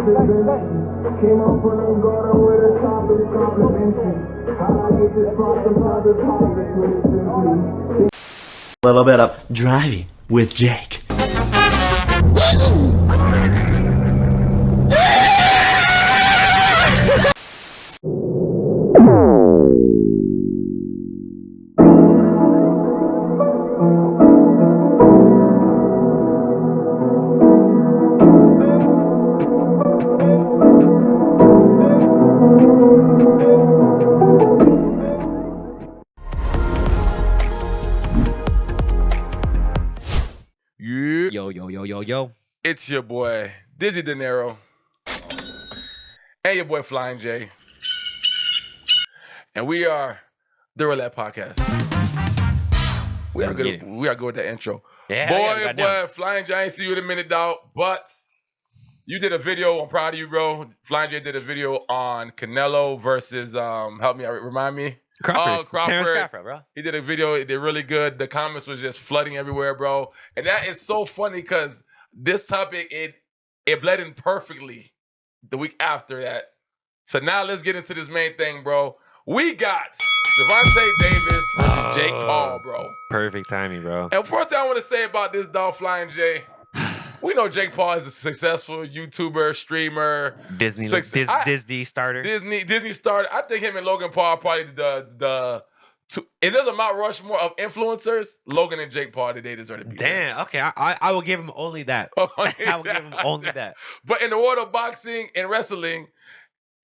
Came up from the garden with a topic complimentary. How I get this far, sometimes it's hard to put it simply. A little bit of driving with Jake. Yo. It's your boy, Dizzy De Niro, and your boy, Flying J. And we are the Roulette Podcast. We are good with that intro. Yeah, boy, Flying J, I ain't see you in a minute, dog. But you did a video. I'm proud of you, bro. Flying J did a video on Canelo versus, help me, remind me. Crawford. Crawford. Crawford, bro. He did a video. It did really good. The comments was just flooding everywhere, bro. And that is so funny because this topic, it bled in perfectly the week after that. So now let's get into this main thing, bro. We got Gervonta Davis versus Jake Paul, bro. Perfect timing, bro. And first thing I want to say about this dog, Flying J, we know Jake Paul is a successful YouTuber, streamer. Disney starter. Disney starter. I think him and Logan Paul are probably the two. If there's a Mount Rushmore of influencers, Logan and Jake Paul today deserve to be there. Damn, okay. I will give him only that. I will give him only that. But in the world of boxing and wrestling,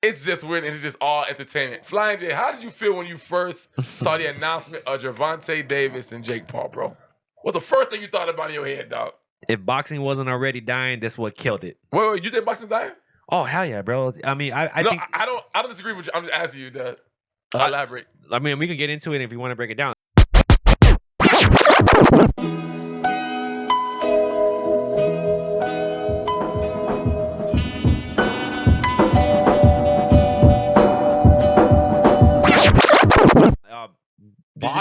it's just weird and it's just all entertainment. Flying J, how did you feel when you first saw the announcement of Gervonta Davis and Jake Paul, bro? What's the first thing you thought about in your head, dog? If boxing wasn't already dying, this would killed it. Wait, you think boxing's dying? Oh, hell yeah, bro. I mean, I think I don't disagree with you. I'm just asking you to elaborate. I mean, we can get into it if you want to break it down.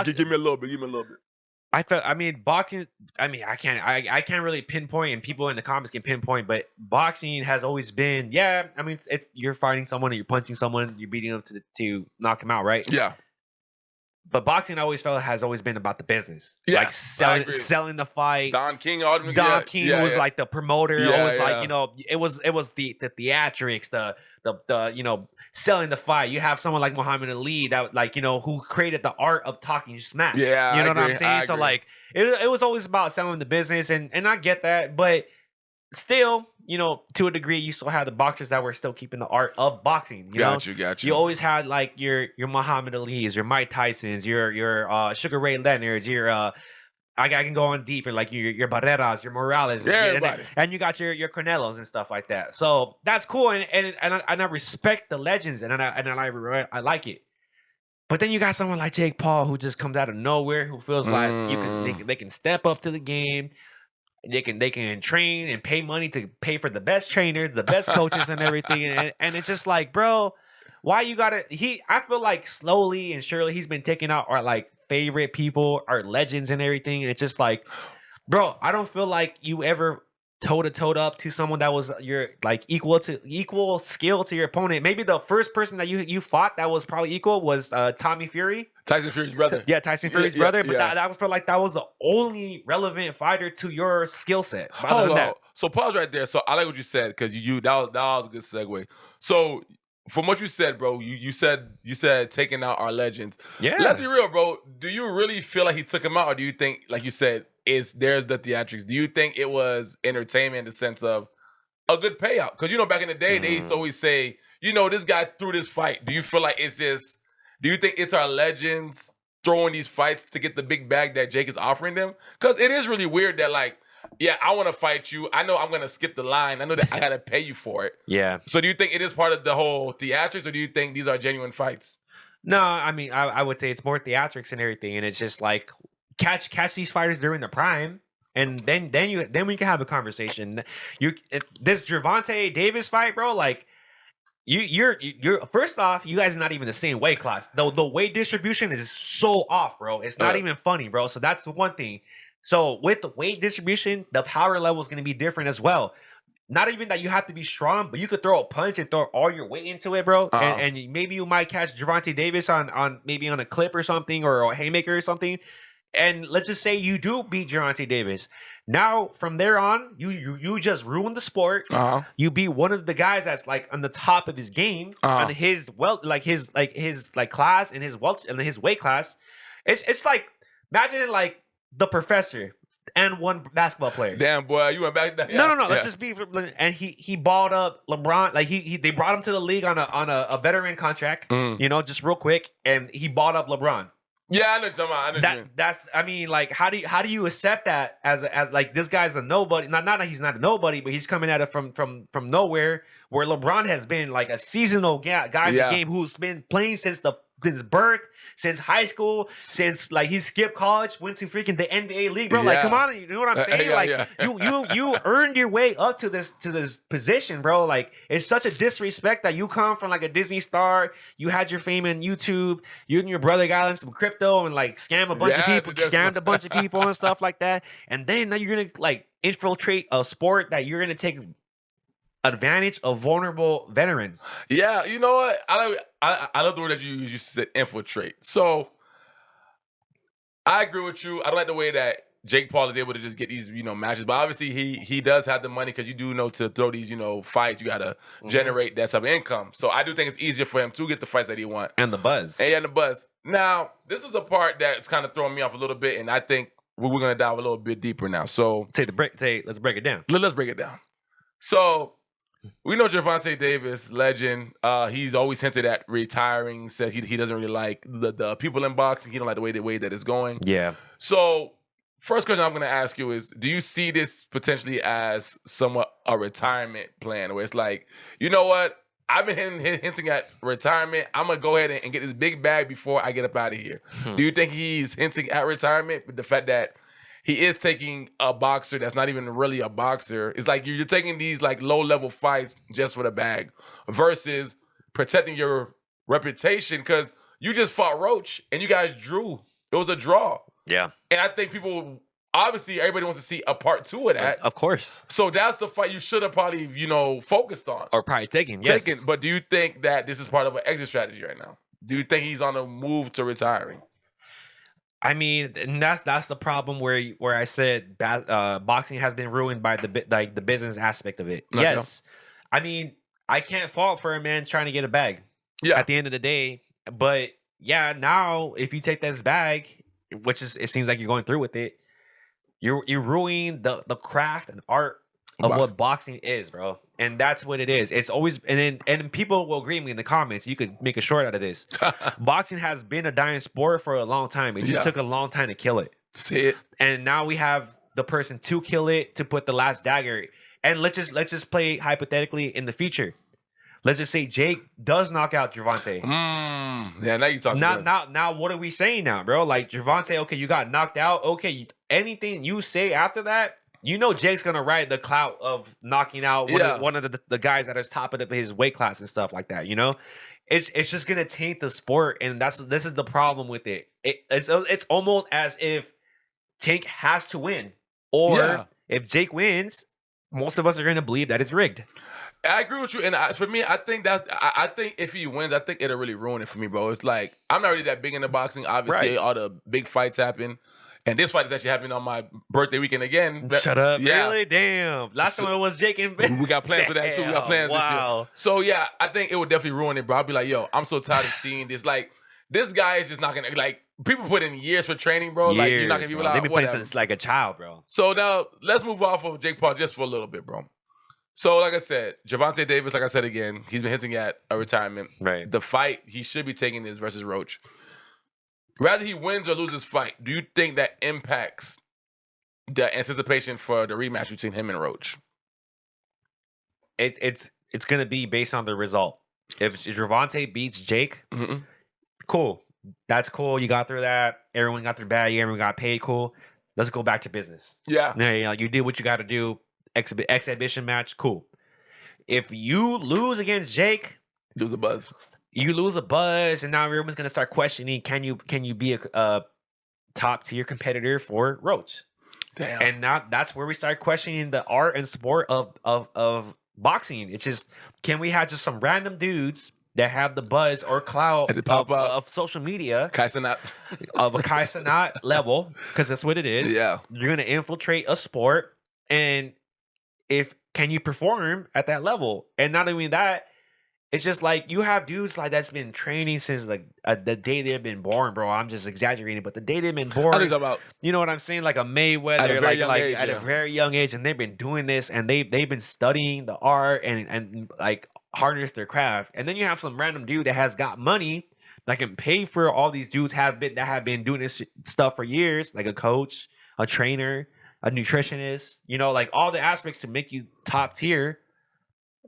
Give me a little bit. Boxing. I can't really pinpoint, and people in the comments can pinpoint. But boxing has always been, you're fighting someone, or you're punching someone, you're beating them to knock them out, right? Yeah. But boxing, I always felt, has always been about the business, yeah, like selling the fight. Don King was like the promoter. Yeah, it was like it was the theatrics, the selling the fight. You have someone like Muhammad Ali that who created the art of talking smack. Yeah, you know what I'm saying. So like it was always about selling the business, and I get that, but still, to a degree, you still had the boxers that were still keeping the art of boxing. Got you. You always had like your Muhammad Ali's, your Mike Tyson's, your Sugar Ray Leonard's, your I can go on deep and like your Barreras, your Morales, and you got your Canelos and stuff like that. So that's cool, and I respect the legends, and I like it. But then you got someone like Jake Paul who just comes out of nowhere, who feels like they can step up to the game. They can train and pay money to pay for the best trainers, the best coaches, and everything. And it's just like, bro, why you gotta? I feel like slowly and surely he's been taking out our like favorite people, our legends, and everything. It's just like, bro, I don't feel like you ever toe-to-toe up to someone that was your like equal skill to your opponent. Maybe the first person that you fought that was probably equal was Tommy Fury. Tyson Fury's brother. Yeah, Tyson Fury's brother. But that felt like that was the only relevant fighter to your skill set. Hold on. So pause right there. So I like what you said because that was a good segue. So from what you said, bro, you said taking out our legends. Yeah. Let's be real, bro. Do you really feel like he took him out, or do you think, like you said, there's the theatrics? Do you think it was entertainment in the sense of a good payout? Because back in the day, they used to always say, this guy threw this fight. Do you feel like it's just? Do you think it's our legends throwing these fights to get the big bag that Jake is offering them? Because it is really weird that like, yeah, I want to fight you. I know I'm gonna skip the line. I know that I gotta pay you for it. Yeah. So do you think it is part of the whole theatrics, or do you think these are genuine fights? No, I mean I would say it's more theatrics and everything, and it's just like catch these fighters during the prime, and then we can have a conversation. This Gervonta Davis fight, bro, like you're first off, you guys are not even the same weight class. The weight distribution is so off, bro. It's not even funny, bro. So that's one thing. So with the weight distribution, the power level is going to be different as well. not even that you have to be strong, but you could throw a punch and throw all your weight into it, bro. And maybe you might catch Gervonta Davis on maybe on a clip or something, or a haymaker or something. And let's just say you do beat Gervonta Davis. Now from there on, you just ruin the sport. You be one of the guys that's like on the top of his game, on his his class and his weight class. It's like imagine like the professor and one basketball player. Damn, boy, you went back. No. Let's just be. And he balled up LeBron. Like they brought him to the league on a veteran contract. You know, just real quick, and he balled up LeBron. Yeah, I know what you're talking about. That's I mean, like, how do you accept that as like this guy's a nobody? Not that he's not a nobody, but he's coming at it from nowhere. Where LeBron has been like a seasonal guy in the game who's been playing since birth, since high school, since like he skipped college, went to freaking the NBA league, bro. Like, come on, you know what I'm saying? You earned your way up to this position, bro. Like, it's such a disrespect that you come from like a Disney star. You had your fame in YouTube. You and your brother got in some crypto and like scammed a bunch of people and stuff like that. And then now you're gonna like infiltrate a sport that you're gonna take advantage of vulnerable veterans. Yeah, you know what? I love the word that you use. You said infiltrate. So I agree with you. I don't like the way that Jake Paul is able to just get these, matches. But obviously he does have the money, because you do know to throw these, fights, you gotta generate that type of income. So I do think it's easier for him to get the fights that he wants. And the buzz. And the buzz. Now, this is the part that's kind of throwing me off a little bit, and I think we're gonna dive a little bit deeper now. So let's break it down. Let's break it down. So we know Gervonta Davis, legend. He's always hinted at retiring. Said he doesn't really like the people in boxing. He don't like the way that it's going. Yeah. So first question I'm going to ask you is, do you see this potentially as somewhat a retirement plan, where it's like, you know what? I've been hinting at retirement. I'm going to go ahead and get this big bag before I get up out of here. Do you think he's hinting at retirement? But the fact that he is taking a boxer that's not even really a boxer. It's like you're taking these like low-level fights just for the bag versus protecting your reputation, because you just fought Roach and you guys drew. It was a draw. Yeah. And I think obviously everybody wants to see a part 2 of that. Of course. So that's the fight you should have probably, focused on. Or probably taken, yes. But do you think that this is part of an exit strategy right now? Do you think he's on a move to retiring? I mean, and that's the problem where I said boxing has been ruined by the business aspect of it. Okay. Yes, I mean, I can't fault for a man trying to get a bag. Yeah. At the end of the day, but yeah, now if you take this bag, which is it seems like you're going through with it, you're ruining the craft and art of what boxing is, bro. And that's what it is. It's always and people will agree with me in the comments. You could make a short out of this. Boxing has been a dying sport for a long time. It just took a long time to kill it. See it. And now we have the person to kill it, to put the last dagger. And let's just play hypothetically in the future. Let's just say Jake does knock out Gervonta. Yeah, now you talking. Now, what are we saying now, bro? Like Gervonta, okay, you got knocked out. Okay, anything you say after that, Jake's gonna ride the clout of knocking out one of the guys that is top of his weight class and stuff like that. It's just gonna taint the sport, and this is the problem with it. It's almost as if Tank has to win, or if Jake wins, most of us are gonna believe that it's rigged. I agree with you, and for me, I think if he wins, I think it'll really ruin it for me, bro. It's like I'm not really that big into boxing. Obviously, all the big fights happen. And this fight is actually happening on my birthday weekend again. Shut up. Yeah. Really? Damn. Last time it was Jake and Ben. We got plans for that too. We got plans this year. So yeah, I think it would definitely ruin it, bro. I'll be like, yo, I'm so tired of seeing this. Like, this guy is just not gonna, like, people put in years for training, bro. Like, you're not gonna be allowed. They've been playing since like a child, bro. So now let's move off of Jake Paul just for a little bit, bro. So like I said, Gervonta Davis, like I said again, he's been hinting at a retirement. Right. The fight he should be taking is versus Roach. Rather he wins or loses fight, do you think that impacts the anticipation for the rematch between him and Roach? It's gonna be based on the result. If Gervonta beats Jake, cool. That's cool. You got through that. Everyone got their bag. Everyone got paid. Cool. Let's go back to business. Yeah. You did what you got to do. Exhibition match. Cool. If you lose against Jake, lose a buzz. You lose a buzz, and now everyone's gonna start questioning: Can you be a top tier competitor for Roach? Damn. And now that's where we start questioning the art and sport of boxing. It's just, can we have just some random dudes that have the buzz or clout of social media, Kai Cenat. of a Kai Cenat level, because that's what it is. Yeah. You're gonna infiltrate a sport, and can you perform at that level? And not only that, it's just like you have dudes like that's been training since like the day they've been born, bro. I'm just exaggerating, but the day they've been born, you know what I'm saying? Like a Mayweather, at a very young age, and they've been doing this, and they've been studying the art and like harness their craft. And then you have some random dude that has got money that can pay for all these dudes that have been doing this stuff for years, like a coach, a trainer, a nutritionist, you know, like all the aspects to make you top tier.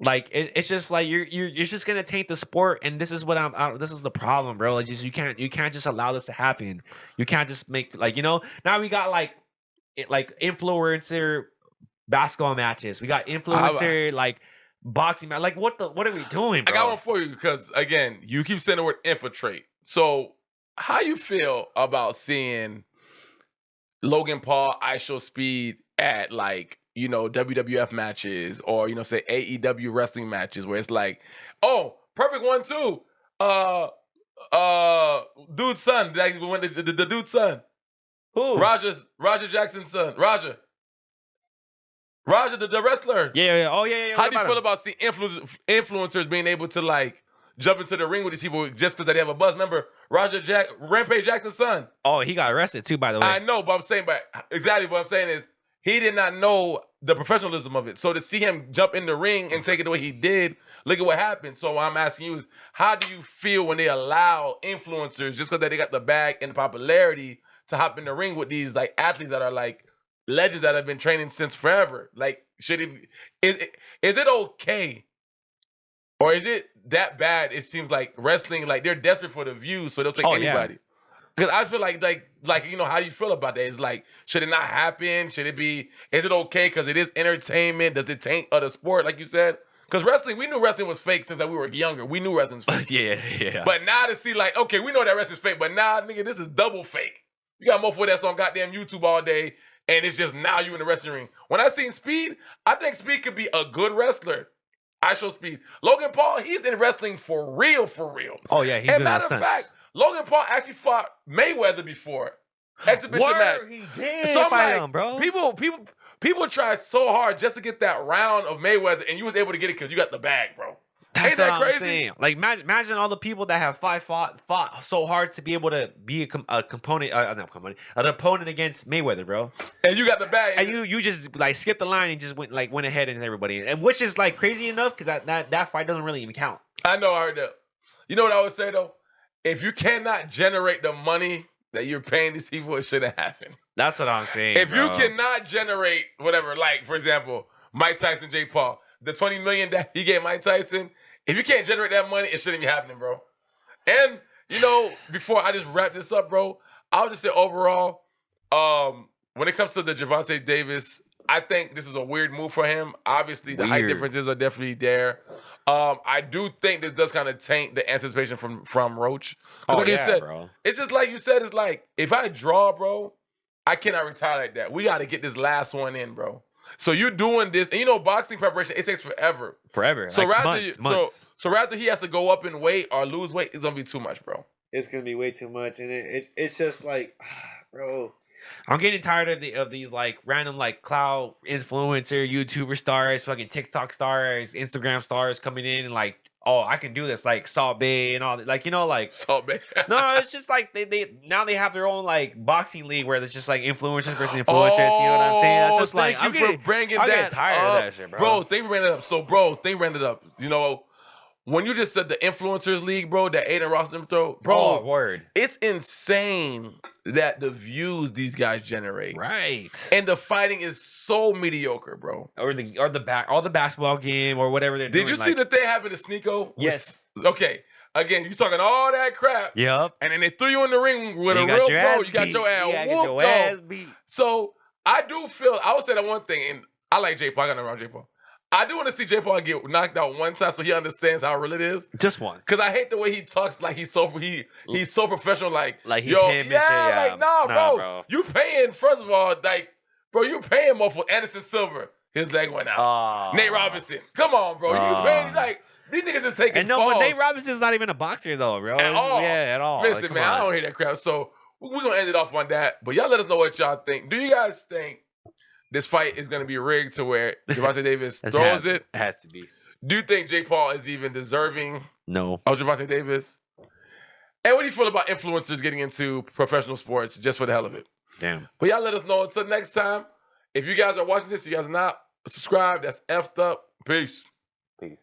Like it's just like you're just gonna taint the sport, and this is what this is the problem, bro. Like just you can't just allow this to happen. You can't just make like, you know, now we got like influencer basketball matches. We got influencer like boxing match. Like what are we doing, bro? I got one for you because again, you keep saying the word infiltrate. So how you feel about seeing Logan Paul ISO speed at like, you know, WWF matches or, you know, say AEW wrestling matches where it's like, oh, perfect 1-2. Dude's son, like when the dude's son. Who? Roger Jackson's son. Roger, the wrestler. Yeah. Oh, yeah. How do you feel about seeing influencers being able to like jump into the ring with these people just because they have a buzz? Remember, Rampage Jackson's son. Oh, he got arrested too, by the way. I know, but I'm saying, exactly what I'm saying is, he did not know the professionalism of it. So to see him jump in the ring and take it the way he did, look at what happened. So what I'm asking you is, how do you feel when they allow influencers, just because they got the bag and the popularity, to hop in the ring with these like athletes that are like legends that have been training since forever? Like, is it okay? Or is it that bad? It seems like wrestling, like they're desperate for the views, so they'll take anybody. Yeah. Because I feel like you know, how do you feel about that? It's like, should it not happen? Should it be? Is it okay because it is entertainment? Does it taint other sport, like you said? Because wrestling, we knew wrestling was fake since we were younger. We knew wrestling was fake. Yeah. But now to see like, okay, we know that wrestling's fake, but now, nigga, this is double fake. You got motherfucker that's on goddamn YouTube all day, and it's just now you in the wrestling ring. When I seen Speed, I think Speed could be a good wrestler. I show Speed. Logan Paul, he's in wrestling for real. Oh yeah, he's and matter of fact, Logan Paul actually fought Mayweather before. Exhibition match. He did. So I'm like, him, bro. People tried so hard just to get that round of Mayweather, and you was able to get it because you got the bag, bro. That's Ain't that what crazy? I'm saying. Like, imagine all the people that have fought so hard to be able to be an opponent against Mayweather, bro. And you got the bag, and you just like skipped the line and just went ahead and everybody, and which is like crazy enough because that fight doesn't really even count. I know, I heard that. You know what I would say though? If you cannot generate the money that you're paying these people, it shouldn't happen. That's what I'm saying. If you cannot generate whatever, like for example, Mike Tyson, Jake Paul, the $20 million that he gave Mike Tyson, if you can't generate that money, it shouldn't be happening, bro. And you know, before I just wrap this up, bro, I'll just say overall, when it comes to the Gervonta Davis, I think this is a weird move for him. Obviously, the height differences are definitely there. I do think this does kind of taint the anticipation from Roach. Like you said, bro. It's just like you said, it's like, if I draw, bro, I cannot retire like that. We got to get this last one in, bro. So you're doing this, and you know, boxing preparation, it takes forever. So like months. So rather he has to go up in weight or lose weight, it's gonna be too much, bro. It's gonna be way too much, and it's just like, bro, I'm getting tired of these like random like cloud influencer, YouTuber stars, fucking TikTok stars, Instagram stars coming in and like, oh, I can do this, like Salt Bay and all that, like, you know, like Salt Bay. No, it's just like they now they have their own like boxing league where it's just like influencers versus influencers. You know what I'm saying? That's just like, I'm bringing that. Get tired of that shit, bro. They ran it up. So, bro, they ran it up. You know, when you just said the influencers league, bro, that Aiden Ross them throw, bro, word. It's insane that the views these guys generate, right? And the fighting is so mediocre, bro. Or the basketball game or whatever they're doing. Did you see the thing happen to Sneeko? Yes. Okay. Again, you talking all that crap. Yep. And then they threw you in the ring with a real pro. You got your ass beat. So I do feel, I would say that one thing, and I like J Paul. I got nothing wrong with J Paul. I do want to see J Paul get knocked out one time so he understands how real it is. Just once. Because I hate the way he talks like he's so professional. Like he's him and shit. Like, nah, bro. You paying, first of all, like, Bro, you paying more for Anderson Silva. His leg went out. Nate Robinson. Come on, bro. You paying like these niggas is taking falls. But Nate Robinson's not even a boxer though, bro. At all. Yeah, at all. Listen, man, I don't hear that crap. So we're gonna end it off on that. But y'all let us know what y'all think. Do you guys think this fight is gonna be rigged to where Gervonta Davis throws it? It has to be. Do you think Jake Paul is even deserving No. of Gervonta Davis? And what do you feel about influencers getting into professional sports just for the hell of it? Damn. But y'all let us know. Until next time, if you guys are watching this, you guys are not subscribed, that's effed up. Peace. Peace.